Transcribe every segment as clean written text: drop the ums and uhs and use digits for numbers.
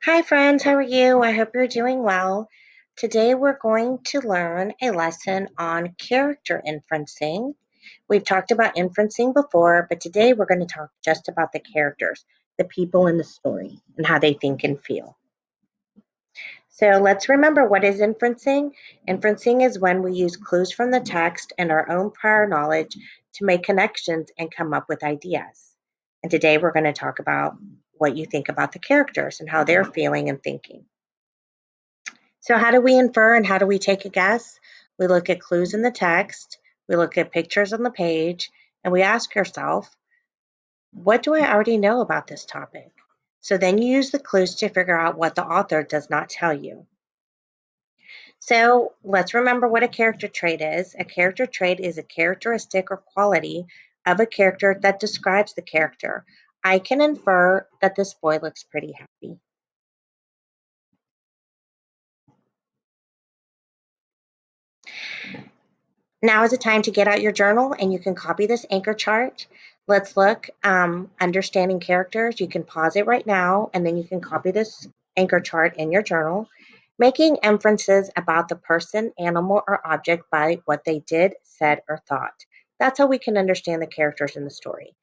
Hi, friends. How are you? I hope you're doing well. Today, we're going to learn a lesson on character inferencing. We've talked about inferencing before, but today we're going to talk just about the characters, the people in the story, and how they think and feel. So, let's remember what is inferencing. Inferencing is when we use clues from the text and our own prior knowledge to make connections and come up with ideas. And today, we're going to talk about what you think about the characters and how they're feeling and thinking. So, how do we infer and how do we take a guess? We look at clues in the text, we look at pictures on the page, and we ask ourselves, what do I already know about this topic? So then you use the clues to figure out what the author does not tell you. So let's remember what a character trait is. A character trait is a characteristic or quality of a character that describes the character. I can infer that this boy looks pretty happy. Now is the time to get out your journal and you can copy this anchor chart. Let's look, understanding characters. You can pause it right now and then you can copy this anchor chart in your journal. Making inferences about the person, animal, or object by what they did, said, or thought. That's how we can understand the characters in the story.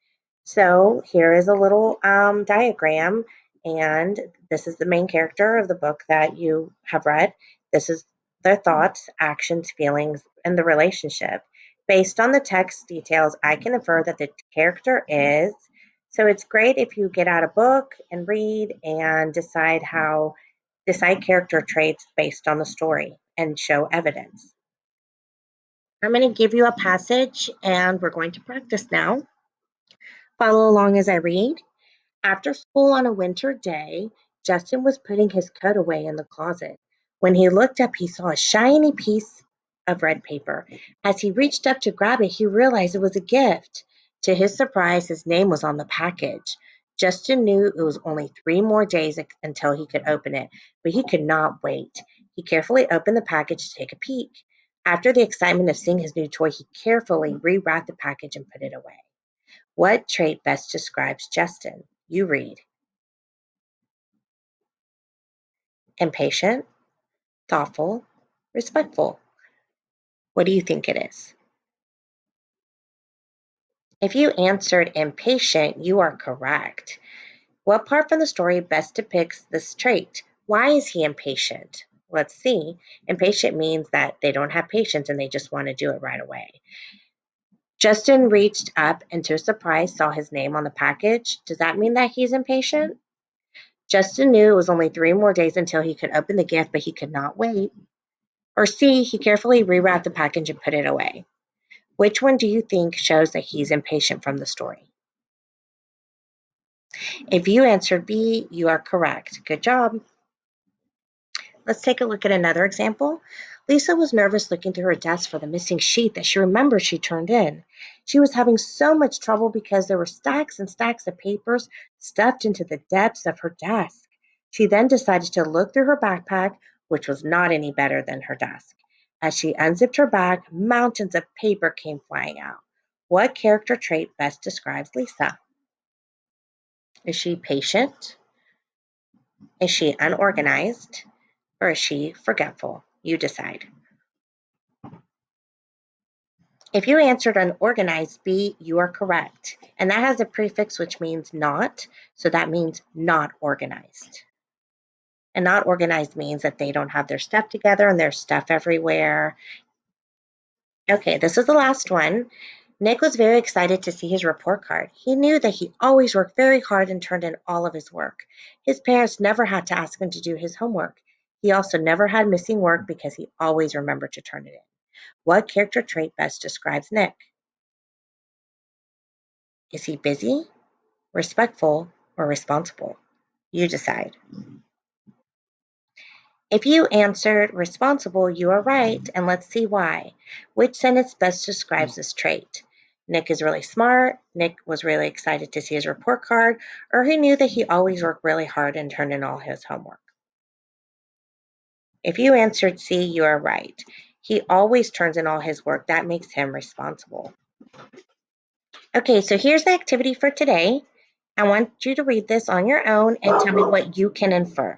So here is a little diagram, and this is the main character of the book that you have read. This is their thoughts, actions, feelings, and the relationship. Based on the text details, I can infer that the character is. So it's great if you get out a book and read and decide character traits based on the story and show evidence. I'm going to give you a passage and we're going to practice now. Follow along as I read. After school on a winter day, Justin was putting his coat away in the closet. When he looked up, he saw a shiny piece of red paper. As he reached up to grab it, he realized it was a gift. To his surprise, his name was on the package. Justin knew it was only 3 more days until he could open it, but he could not wait. He carefully opened the package to take a peek. After the excitement of seeing his new toy, he carefully rewrapped the package and put it away. What trait best describes Justin? You read. Impatient, thoughtful, respectful. What do you think it is? If you answered impatient, you are correct. What part from the story best depicts this trait? Why is he impatient? Let's see. Impatient means that they don't have patience and they just want to do it right away. Justin reached up and to his surprise saw his name on the package. Does that mean that he's impatient? Justin knew it was only 3 more days until he could open the gift, but he could not wait. Or C, he carefully rewrapped the package and put it away. Which one do you think shows that he's impatient from the story? If you answered B, you are correct. Good job. Let's take a look at another example. Lisa was nervous looking through her desk for the missing sheet that she remembered she turned in. She was having so much trouble because there were stacks and stacks of papers stuffed into the depths of her desk. She then decided to look through her backpack, which was not any better than her desk. As she unzipped her bag, mountains of paper came flying out. What character trait best describes Lisa? Is she patient? Is she unorganized? Or is she forgetful? You decide. If you answered unorganized B, you are correct. And that has a prefix which means not, so that means not organized. And not organized means that they don't have their stuff together and there's stuff everywhere. Okay, this is the last one. Nick was very excited to see his report card. He knew that he always worked very hard and turned in all of his work. His parents never had to ask him to do his homework. He also never had missing work because he always remembered to turn it in. What character trait best describes Nick? Is he busy, respectful, or responsible? You decide. If you answered responsible, you are right, and let's see why. Which sentence best describes this trait? Nick is really smart, Nick was really excited to see his report card, or he knew that he always worked really hard and turned in all his homework. If you answered C, you are right. He always turns in all his work. That makes him responsible. Okay, so here's the activity for today. I want you to read this on your own and tell me what you can infer.